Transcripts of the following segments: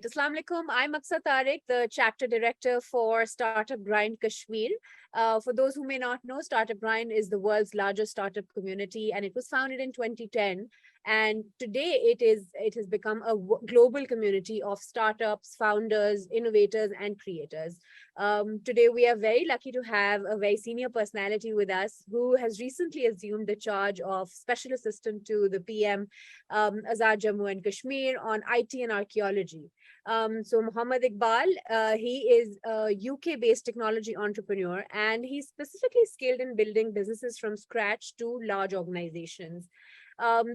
Assalamu alaikum. I'm Ahsan Tariq, the chapter director for Startup Grind Kashmir. For those who may not know, Startup Grind is the world's largest startup community, and it was founded in 2010. And today it has become a global community of startups, founders, innovators, and creators. Today, we are very lucky to have a very senior personality with us who has recently assumed the charge of Special Assistant to the PM Azad Jammu and Kashmir on IT and Archaeology. So Mohammad Iqbal, he is a UK-based technology entrepreneur, and he's specifically skilled in building businesses from scratch to large organizations.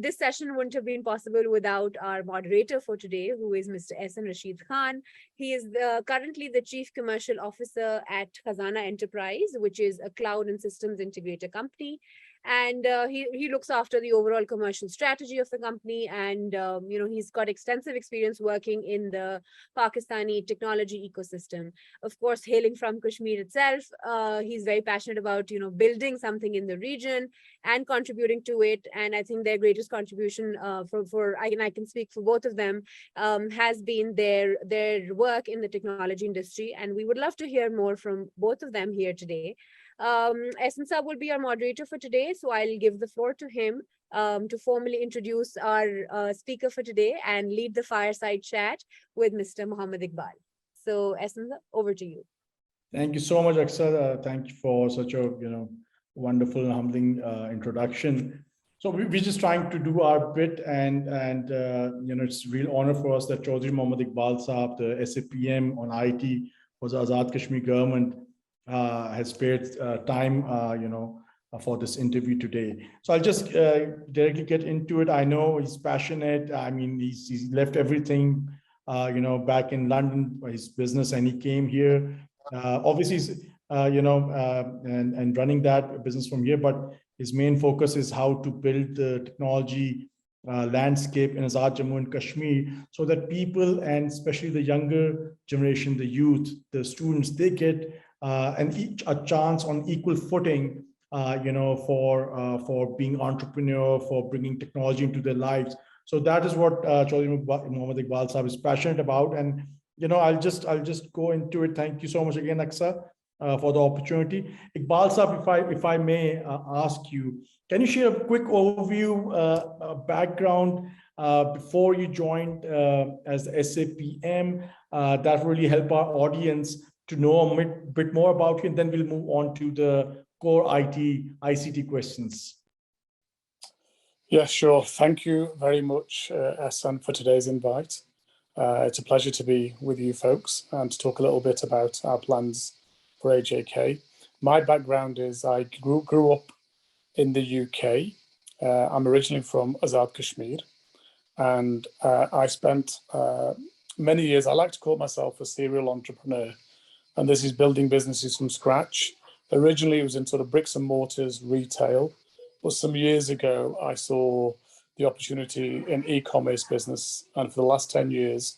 This session wouldn't have been possible without our moderator for today, who is Mr. Ahsan Rasheed Khan. He is currently the Chief Commercial Officer at Khazana Enterprise, which is a cloud and systems integrator company. And he looks after the overall commercial strategy of the company. And, he's got extensive experience working in the Pakistani technology ecosystem. Of course, hailing from Kashmir itself, he's very passionate about, building something in the region and contributing to it. And I think their greatest contribution I can speak for both of them, has been their work in the technology industry. And we would love to hear more from both of them here today. Ahsan Saab will be our moderator for today, so I'll give the floor to him to formally introduce our speaker for today and lead the fireside chat with Mr. Mohammad Iqbal. So Ahsan Saab, over to you. Thank you so much, Aksa. Thank you for such a wonderful and humbling introduction. So we're just trying to do our bit, and it's a real honor for us that Chaudhry Mohammad Iqbal Saab, the SAPM on IT for the Azad Kashmir government, has spared time, for this interview today. So I'll just directly get into it. I know he's passionate. I mean, he's left everything, back in London for his business, and he came here. Obviously, he's, and running that business from here, but his main focus is how to build the technology landscape in Azad Jammu and Kashmir, so that people, and especially the younger generation, the youth, the students, they get a chance on equal footing, for being entrepreneur, for bringing technology into their lives. So that is what Chaudhry Mohammad Iqbal Saab is passionate about. And I'll just go into it. Thank you so much again, Aksa, for the opportunity. Iqbal Saab, if I may ask you, can you share a quick overview, background before you joined as the SAPM? That really help our audience to know a bit more about you, and then we'll move on to the core ICT questions. Yeah, sure. Thank you very much, Ahsan, for today's invite. It's a pleasure to be with you folks and to talk a little bit about our plans for AJK. My background is I grew up in the UK. I'm originally from Azad Kashmir, and I spent many years, I like to call myself a serial entrepreneur. And this is building businesses from scratch. Originally, it was in sort of bricks and mortars retail, but some years ago, I saw the opportunity in e-commerce business. And for the last 10 years,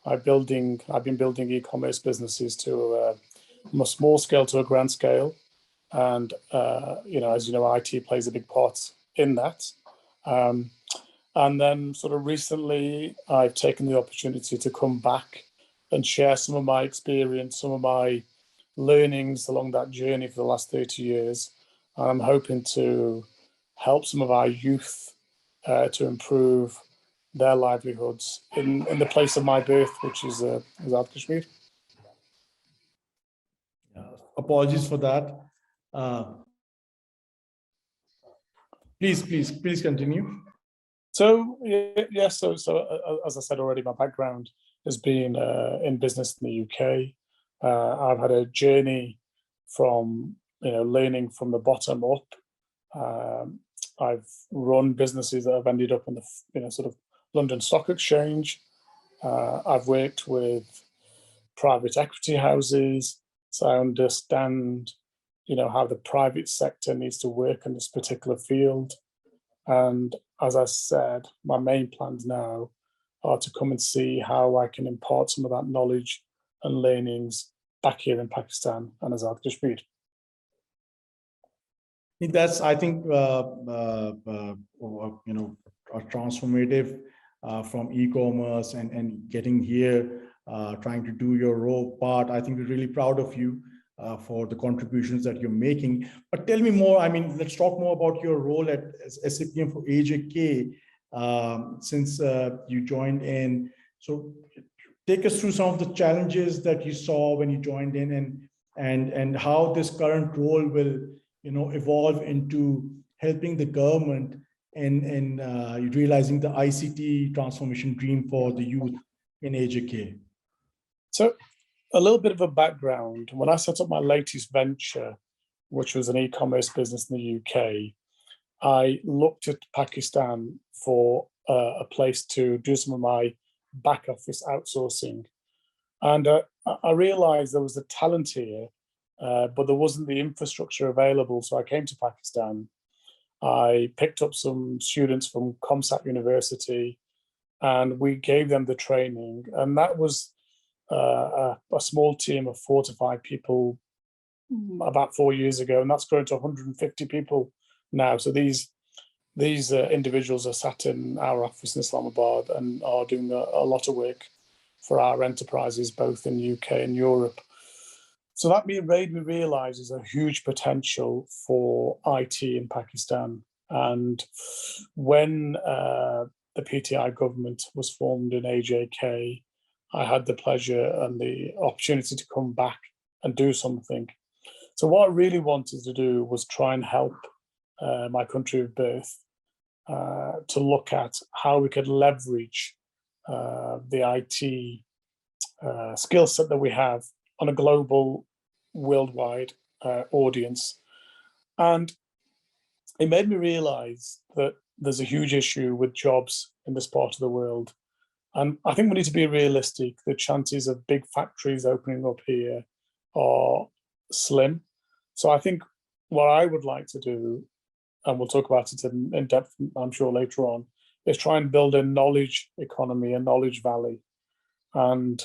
I've been building e-commerce businesses to from a small scale to a grand scale. And, as you know, IT plays a big part in that. And then sort of recently, I've taken the opportunity to come back and share some of my experience, some of my learnings along that journey for the last 30 years. I'm hoping to help some of our youth to improve their livelihoods in the place of my birth, which is Azad Kashmir. Apologies for that. Please continue. So so as I said already, my background has been in business in the UK. I've had a journey from learning from the bottom up. I've run businesses that have ended up in the sort of London Stock Exchange. I've worked with private equity houses, so I understand how the private sector needs to work in this particular field. And as I said, my main plans now are to come and see how I can impart some of that knowledge and learnings back here in Pakistan and Azad Kashmir. That's, I think, transformative from e-commerce and getting here trying to do your role part. I think we're really proud of you for the contributions that you're making. But tell me more, I mean, let's talk more about your role at SAPM for AJK since you joined in. So take us through some of the challenges that you saw when you joined in, and how this current role will, evolve into helping the government in realizing the ICT transformation dream for the youth in AJK. So a little bit of a background. When I set up my latest venture, which was an e-commerce business in the UK, I looked at Pakistan for a place to do some of my back office outsourcing. And I realized there was the talent here, but there wasn't the infrastructure available. So I came to Pakistan. I picked up some students from ComSat University, and we gave them the training. And that was a small team of 4 to 5 people about 4 years ago, and that's grown to 150 people now. So these individuals are sat in our office in Islamabad and are doing a lot of work for our enterprises, both in UK and Europe. So that made me realise there's a huge potential for IT in Pakistan. And when the PTI government was formed in AJK, I had the pleasure and the opportunity to come back and do something. So what I really wanted to do was try and help my country of birth to look at how we could leverage the IT skill set that we have on a global, worldwide audience. And it made me realize that there's a huge issue with jobs in this part of the world. And I think we need to be realistic. The chances of big factories opening up here are slim. So I think what I would like to do, and we'll talk about it in depth, I'm sure, later on, is try and build a knowledge economy, a knowledge valley. And,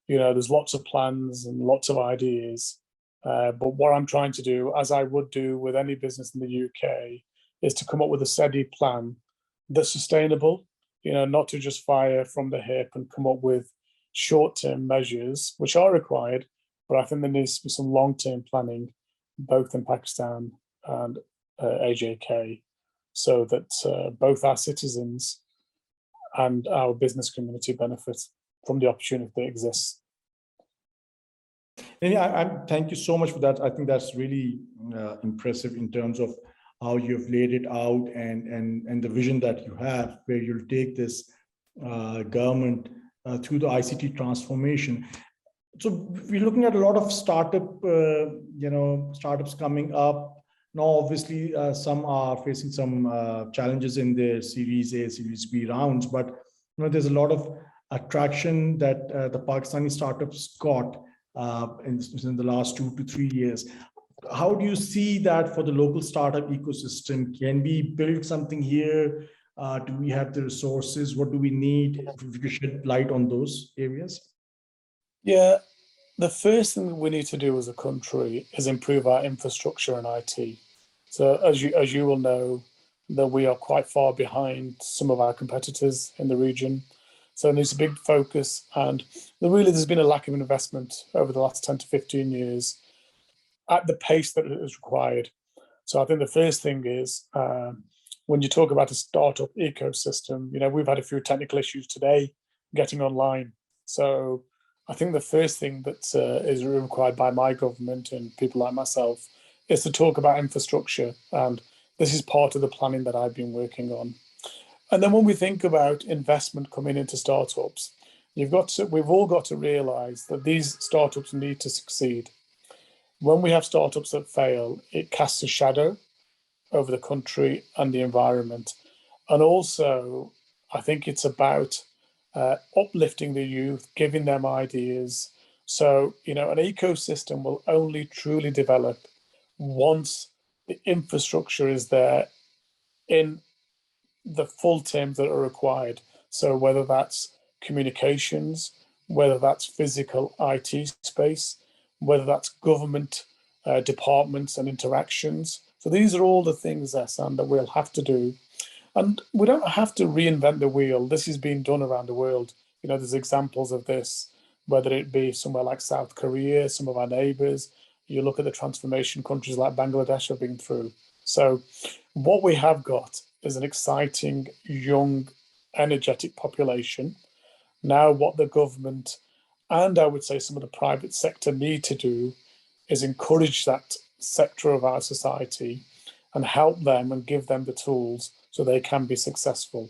there's lots of plans and lots of ideas. But what I'm trying to do, as I would do with any business in the UK, is to come up with a steady plan that's sustainable, not to just fire from the hip and come up with short-term measures, which are required, but I think there needs to be some long-term planning, both in Pakistan and AJK, so that both our citizens and our business community benefit from the opportunity that exists. And thank you so much for that. I think that's really impressive in terms of how you've laid it out and the vision that you have, where you'll take this government through the ICT transformation. So we're looking at a lot of startups coming up. Now, obviously, some are facing some challenges in their Series A, Series B rounds, but there's a lot of attraction that the Pakistani startups got in the last 2 to 3 years. How do you see that for the local startup ecosystem? Can we build something here? Do we have the resources? What do we need? If you could shed light on those areas. Yeah, the first thing we need to do as a country is improve our infrastructure and IT. So as you will know, that we are quite far behind some of our competitors in the region. So there's a big focus, and there's been a lack of investment over the last 10 to 15 years at the pace that is required. So I think the first thing is, when you talk about a startup ecosystem, we've had a few technical issues today getting online. So I think the first thing that is required by my government and people like myself is to talk about infrastructure. And this is part of the planning that I've been working on. And then when we think about investment coming into startups, we've all got to realize that these startups need to succeed. When we have startups that fail, it casts a shadow over the country and the environment. And also, I think it's about uplifting the youth, giving them ideas. So, an ecosystem will only truly develop once the infrastructure is there in the full terms that are required. So whether that's communications, whether that's physical IT space, whether that's government departments and interactions. So these are all the things, Ahsan, that we'll have to do. And we don't have to reinvent the wheel. This is being done around the world. There's examples of this. whether it be somewhere like South Korea, some of our neighbours. You look at the transformation countries like Bangladesh have been through. So what we have got is an exciting, young, energetic population. Now what the government and I would say some of the private sector need to do is encourage that sector of our society and help them and give them the tools so they can be successful.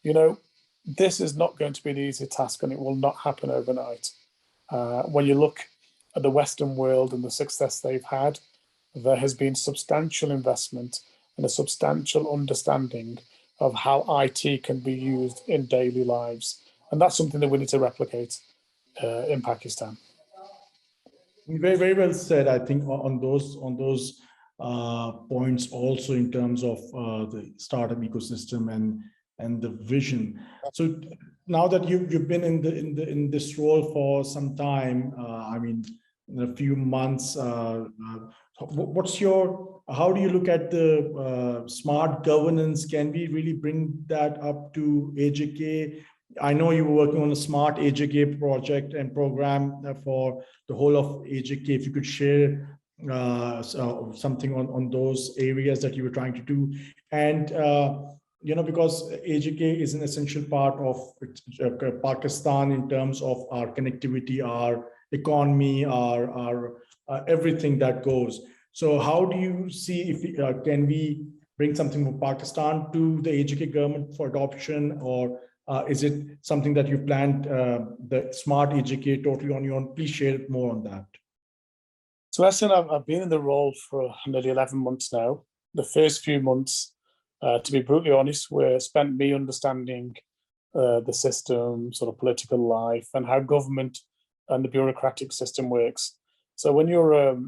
You know, this is not going to be an easy task and it will not happen overnight. When you look at the Western world and the success they've had, there has been substantial investment and a substantial understanding of how IT can be used in daily lives. And that's something that we need to replicate in Pakistan. Very, very well said. I think on those points also in terms of the startup ecosystem and the vision. So now that you've been in this role for some time, I mean, in a few months, how do you look at the smart governance? Can we really bring that up to AJK? I know you were working on a smart AJK project and program for the whole of AJK. If you could share something on those areas that you were trying to do. And, because AJK is an essential part of Pakistan in terms of our connectivity, our economy, our everything that goes. So how do you see if can we bring something from Pakistan to the AJK government for adoption, or is it something that you planned the smart AJK totally on your own? Please share more on that. So Ahsan, I've been in the role for nearly 11 months now. The first few months, to be brutally honest, were spent me understanding the system, sort of political life, and how government and the bureaucratic system works. So when you're,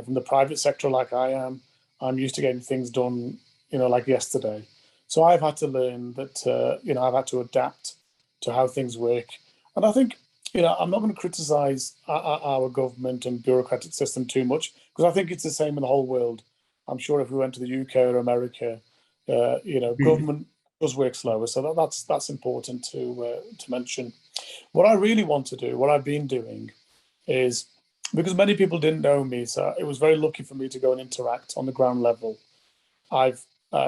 from the private sector like I am, I'm used to getting things done, like yesterday. So I've had to learn that, I've had to adapt to how things work. And I think, I'm not going to criticize our government and bureaucratic system too much, because I think it's the same in the whole world. I'm sure if we went to the UK or America, government does work slower. So that's important to mention. What I really want to do, what I've been doing, is because many people didn't know me, so it was very lucky for me to go and interact on the ground level. I've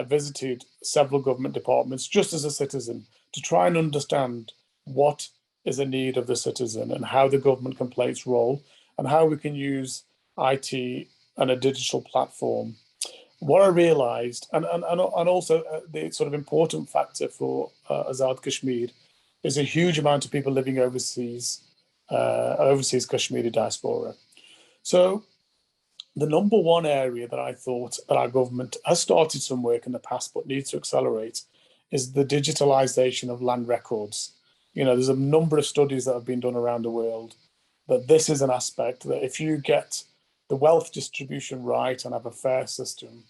visited several government departments just as a citizen to try and understand what is a need of the citizen and how the government can play its role and how we can use IT and a digital platform. What I realised, and also the sort of important factor for Azad Kashmir, is a huge amount of people living overseas Kashmiri diaspora. So the number one area that I thought that our government has started some work in the past but needs to accelerate is the digitalization of land records. There's a number of studies that have been done around the world that this is an aspect that if you get the wealth distribution right and have a fair system,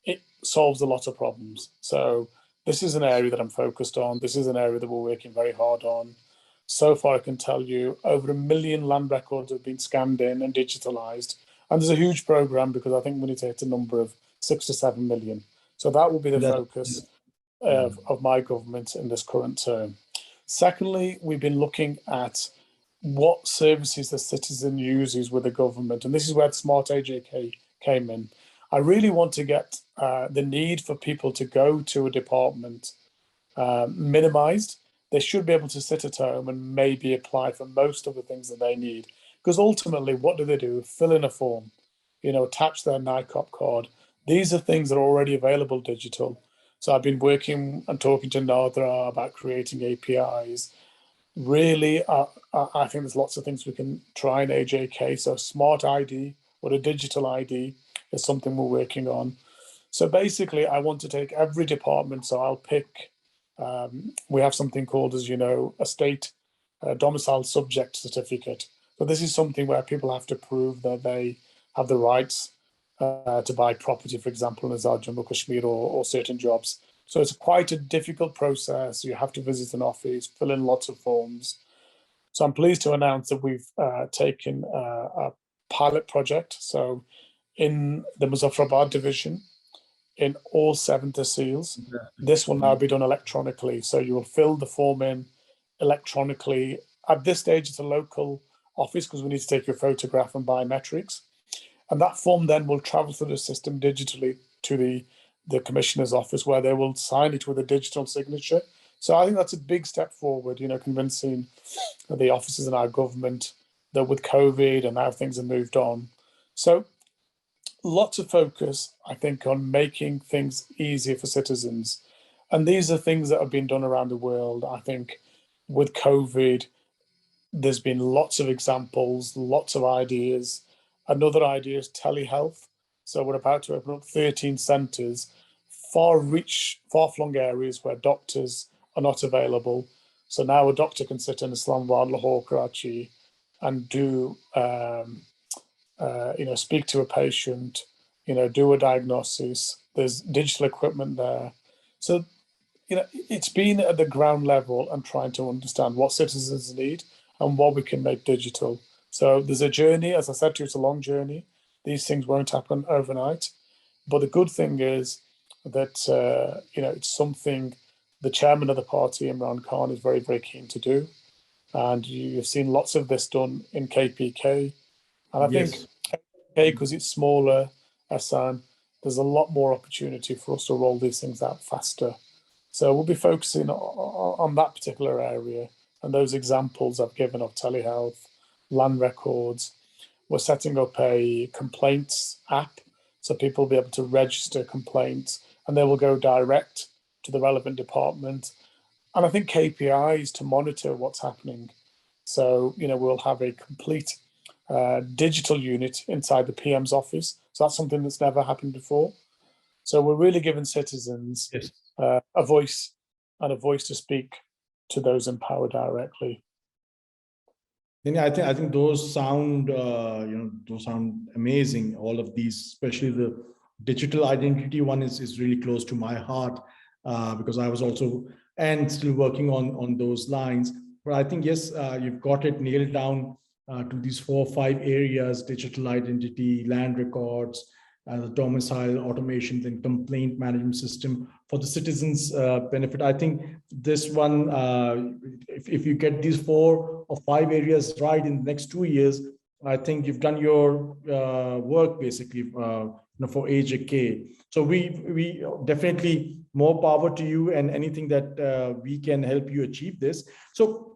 it solves a lot of problems. So this is an area that I'm focused on. This is an area that we're working very hard on. So far, I can tell you over 1 million land records have been scanned in and digitalized. And there's a huge program because I think we need to hit a number of 6 to 7 million. So that will be the focus of my government in this current term. Secondly, we've been looking at what services the citizen uses with the government. And this is where Smart AJK came in. I really want to get the need for people to go to a department minimized. They should be able to sit at home and maybe apply for most of the things that they need. Because ultimately, what do? Fill in a form, attach their NICOP card. These are things that are already available digital. So I've been working and talking to Nadra about creating APIs. Really, I think there's lots of things we can try in AJK. So smart ID or a digital ID is something we're working on. So basically, I want to take every department. So I'll pick, we have something called, as you know, a state domicile subject certificate. So this is something where people have to prove that they have the rights to buy property, for example, in Azad Jammu Kashmir or certain jobs. So it's quite a difficult process. You have to visit an office, fill in lots of forms. So I'm pleased to announce that we've taken a pilot project. So in the Muzaffarabad division, in all 7 tehsils, this will now be done electronically. So you will fill the form in electronically at this stage, it's a local office because we need to take your photograph and biometrics. And that form then will travel through the system digitally to the commissioner's office, where they will sign it with a digital signature. So I think that's a big step forward, convincing the officers in our government that with COVID and how things have moved on. So lots of focus, I think, on making things easier for citizens. And these are things that have been done around the world. I think with COVID, there's been lots of examples, lots of ideas. Another idea is telehealth. So we're about to open up 13 centres, far-flung areas where doctors are not available. So now a doctor can sit in Islamabad, Lahore, Karachi, and do, speak to a patient, do a diagnosis. There's digital equipment there. So, it's been at the ground level and trying to understand what citizens need and what we can make digital. So there's a journey. As I said to you, it's a long journey. These things won't happen overnight. But the good thing is that, it's something the chairman of the party, Imran Khan, is very, very keen to do. And you've seen lots of this done in KPK. And I think, because it's smaller, Ahsan, there's a lot more opportunity for us to roll these things out faster. So we'll be focusing on that particular area. And those examples I've given of telehealth, land records. We're setting up a complaints app, so people will be able to register complaints and they will go direct to the relevant department. And I think KPIs to monitor what's happening. So, we'll have a complete digital unit inside the PM's office. So that's something that's never happened before. So we're really giving citizens a voice to speak to those in power directly. I think those sound those sound amazing. All of these, especially the digital identity one, is really close to my heart because I was also and still working on those lines. But I think yes, you've got it nailed down to these 4 or 5 areas: digital identity, land records, the domicile automation, then complaint management system for the citizens' benefit. I think this one, if you get these 4 or 5 areas right in the next 2 years, I think you've done your work basically for AJK. So we definitely more power to you, and anything that we can help you achieve this. So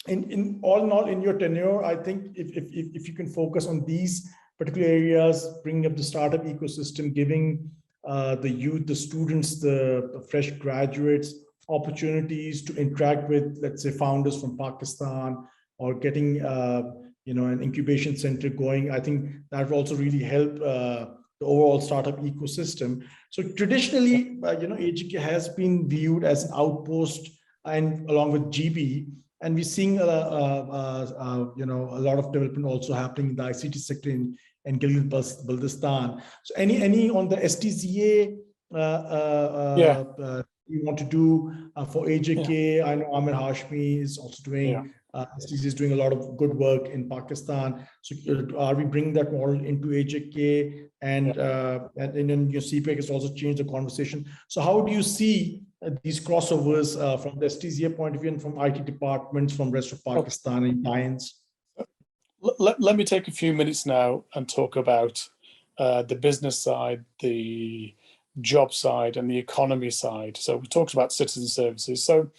in all, in your tenure, I think if you can focus on these particular areas, bringing up the startup ecosystem, giving the youth, the students, the fresh graduates opportunities to interact with, let's say, founders from Pakistan, or getting an incubation center going, I think that will also really help the overall startup ecosystem. So traditionally, AJK has been viewed as an outpost, and along with GB. And we're seeing a lot of development also happening in the ICT sector in Gilgit-Baltistan. So any on the STZA you want to do for AJK? Yeah. I know Amir Hashmi is also doing, STZA is doing a lot of good work in Pakistan. So are we bringing that model into AJK? And then your CPEC has also changed the conversation. So how do you see these crossovers from the STZA point of view and from IT departments from rest of Pakistan and clients? Let me take a few minutes now and talk about the business side, the job side, and the economy side. So we talked about citizen services. So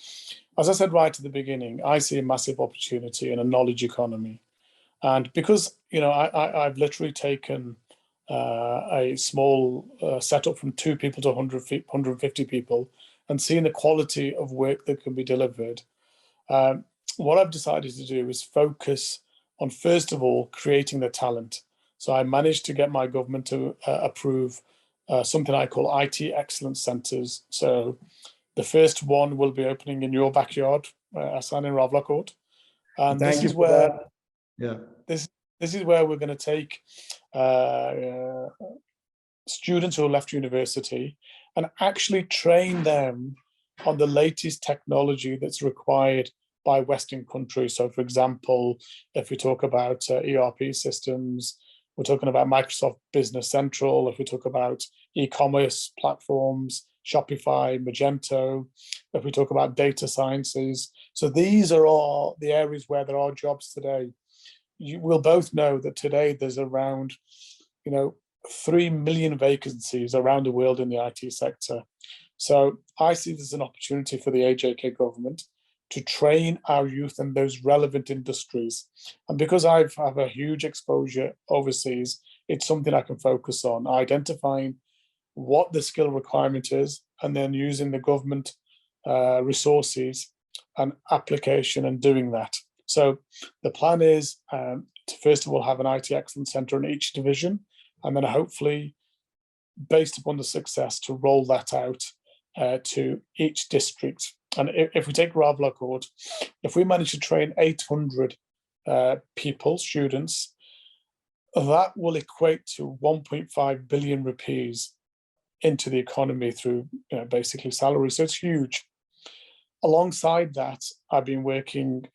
as I said right at the beginning, I see a massive opportunity in a knowledge economy. And because, I've literally taken a small setup from 2 people to 150 people and seeing the quality of work that can be delivered, what I've decided to do is focus on, first of all, creating the talent. So I managed to get my government to approve something I call IT excellence centres. So the first one will be opening in your backyard, Ahsan, in Ravlakote. And this is where this is where we're going to take students who have left university and actually train them on the latest technology that's required by Western countries. So, for example, if we talk about ERP systems, we're talking about Microsoft Business Central. If we talk about e-commerce platforms, Shopify, Magento, if we talk about data sciences. So these are all the areas where there are jobs today. You will both know that today there's around, 3 million vacancies around the world in the IT sector. So I see this as an opportunity for the AJK government to train our youth in those relevant industries. And because I have a huge exposure overseas, it's something I can focus on, identifying what the skill requirement is, and then using the government resources and application and doing that. So the plan is to first of all have an IT Excellence Centre in each division, and then hopefully, based upon the success, to roll that out to each district. And if we take Ravla Court, if we manage to train 800 people, students, that will equate to 1.5 billion rupees into the economy through basically salary. So it's huge. Alongside that, I've been working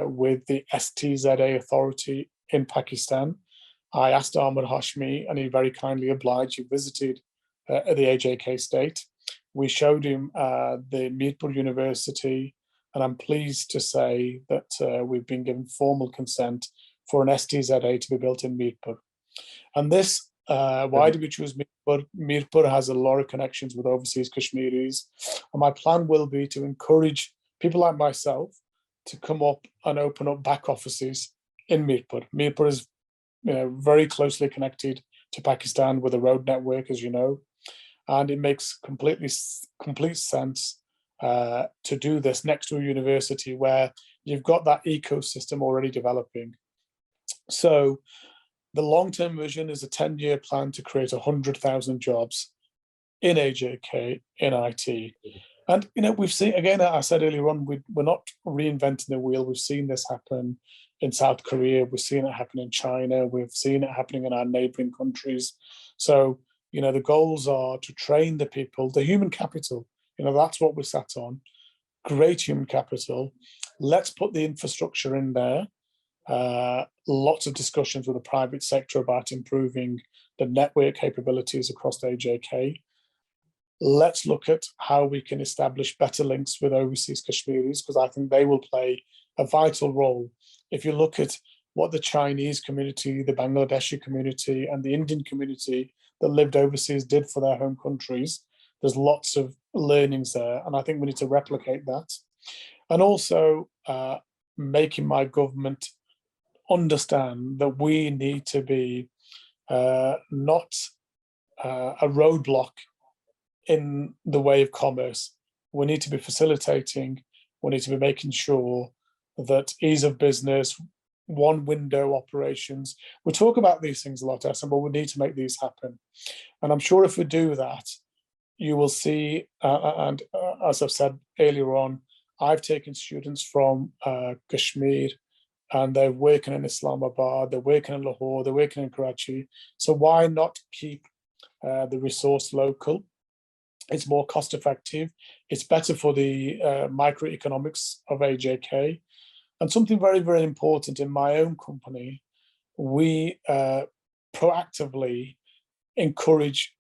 with the STZA authority in Pakistan. I asked Ahmad Hashmi, and he very kindly obliged. He visited the AJK state. We showed him the Mirpur University, and I'm pleased to say that we've been given formal consent for an STZA to be built in Mirpur. And this, why did we choose Mirpur? Mirpur has a lot of connections with overseas Kashmiris. And my plan will be to encourage people like myself to come up and open up back offices in Mirpur. Mirpur is very closely connected to Pakistan with a road network, as you know. And it makes complete sense to do this next to a university where you've got that ecosystem already developing. So the long-term vision is a 10-year plan to create 100,000 jobs in AJK, in IT. And, we've seen, again, I said earlier on, we're not reinventing the wheel. We've seen this happen in South Korea. We've seen it happen in China. We've seen it happening in our neighboring countries. So, the goals are to train the people, the human capital, that's what we're sat on, great human capital. Let's put the infrastructure in there. Lots of discussions with the private sector about improving the network capabilities across the AJK. Let's look at how we can establish better links with overseas Kashmiris, because I think they will play a vital role. If you look at what the Chinese community, the Bangladeshi community, and the Indian community that lived overseas did for their home countries, there's lots of learnings there. And I think we need to replicate that. And also making my government understand that we need to be not a roadblock in the way of commerce. We need to be facilitating, we need to be making sure that ease of business, one window operations. We talk about these things a lot, Ahsan, but we need to make these happen. And I'm sure if we do that, you will see, and as I've said earlier on, I've taken students from Kashmir, and they're working in Islamabad, they're working in Lahore, they're working in Karachi. So why not keep the resource local? It's more cost effective. It's better for the microeconomics of AJK. And something very, very important in my own company, we proactively encourage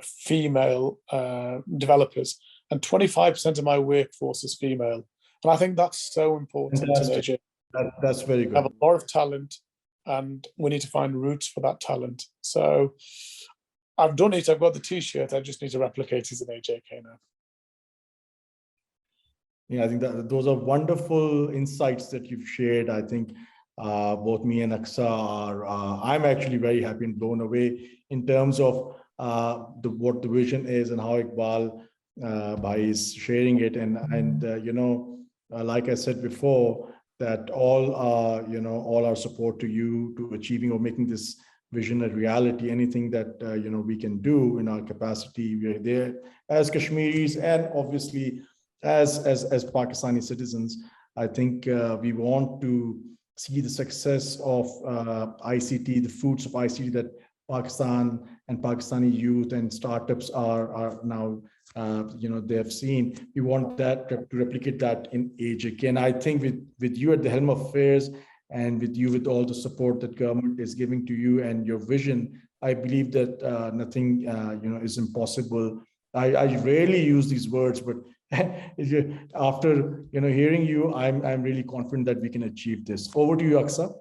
female developers, and 25% of my workforce is female. And I think that's so important in AJK. That's very good. We have a lot of talent, and we need to find routes for that talent. So I've done it. I've got the T-shirt. I just need to replicate it in AJK now. Yeah, I think that those are wonderful insights that you've shared. I think both me and Aksa are, I'm actually very happy and blown away in terms of what the vision is and how Iqbal Bhai is sharing it. And like I said before, that all our support to you to achieving or making this vision a reality. Anything that we can do in our capacity, we are there as Kashmiris, and obviously as Pakistani citizens. I think we want to see the success of ICT, the fruits of ICT that Pakistan and Pakistani youth and startups are now they have seen. We want that to replicate that in AJK. And I think with you at the helm of affairs, and with you with all the support that government is giving to you and your vision, I believe that nothing is impossible I rarely use these words, but after hearing you, I'm really confident that we can achieve this. Over to you, Aksa.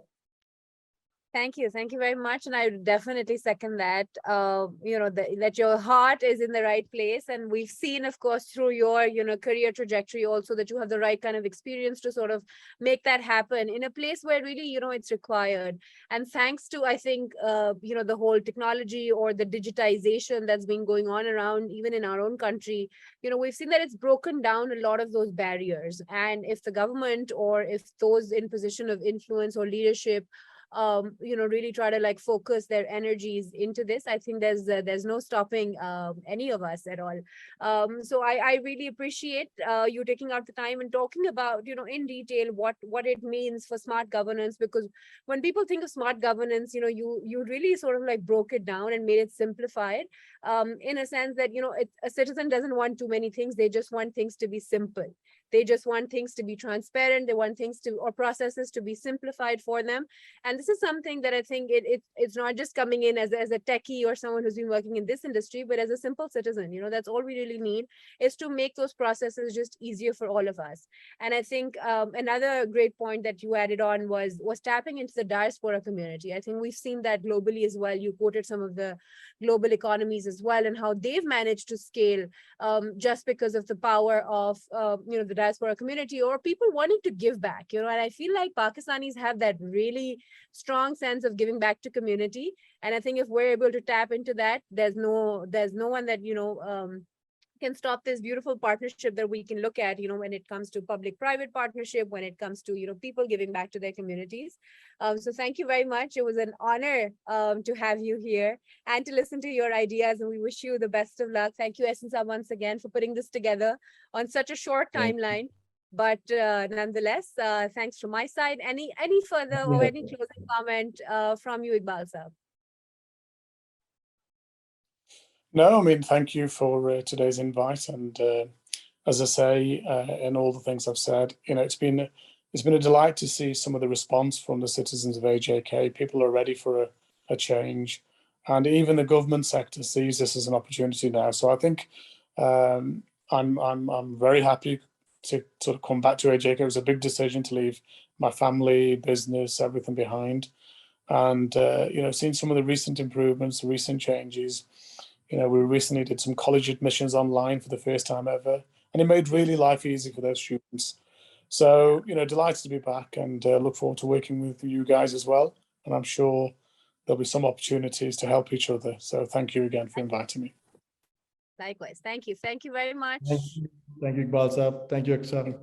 Thank you. Thank you very much. And I would definitely second that, that your heart is in the right place. And we've seen, of course, through your, career trajectory also that you have the right kind of experience to sort of make that happen in a place where really, it's required. And thanks to, I think, the whole technology or the digitization that's been going on around, even in our own country, we've seen that it's broken down a lot of those barriers. And if the government or if those in position of influence or leadership really try to like focus their energies into this, I think there's no stopping any of us at all. So I really appreciate you taking out the time and talking about, in detail what it means for smart governance, because when people think of smart governance, you really sort of like broke it down and made it simplified in a sense that, a citizen doesn't want too many things. They just want things to be simple. They just want things to be transparent. They want things or processes to be simplified for them. And this is something that I think it's not just coming in as a techie or someone who's been working in this industry, but as a simple citizen. That's all we really need, is to make those processes just easier for all of us. And I think another great point that you added on was tapping into the diaspora community. I think we've seen that globally as well. You quoted some of the global economies as well and how they've managed to scale just because of the power of the diaspora community or people wanting to give back. And I feel like Pakistanis have that really strong sense of giving back to community. And I think if we're able to tap into that, there's no one that can stop this beautiful partnership that we can look at, when it comes to public-private partnership, when it comes to, people giving back to their communities. So thank you very much. It was an honor to have you here and to listen to your ideas, and we wish you the best of luck. Thank you, Ahsan, once again for putting this together on such a short timeline. But nonetheless, thanks from my side. Any further or any closing comment from you, Iqbal sir? No, I mean, thank you for today's invite. And as I say, in all the things I've said, it's been a delight to see some of the response from the citizens of AJK. People are ready for a change, and even the government sector sees this as an opportunity now. So I think I'm very happy to sort of come back to AJK. It was a big decision to leave my family, business, everything behind, and seeing some of the recent improvements, the recent changes. We recently did some college admissions online for the first time ever, and it made really life easy for those students. So, delighted to be back and look forward to working with you guys as well. And I'm sure there'll be some opportunities to help each other. So thank you again for inviting me. Likewise. Thank you. Thank you very much. Thank you, Iqbal sir. Thank you, Aksa.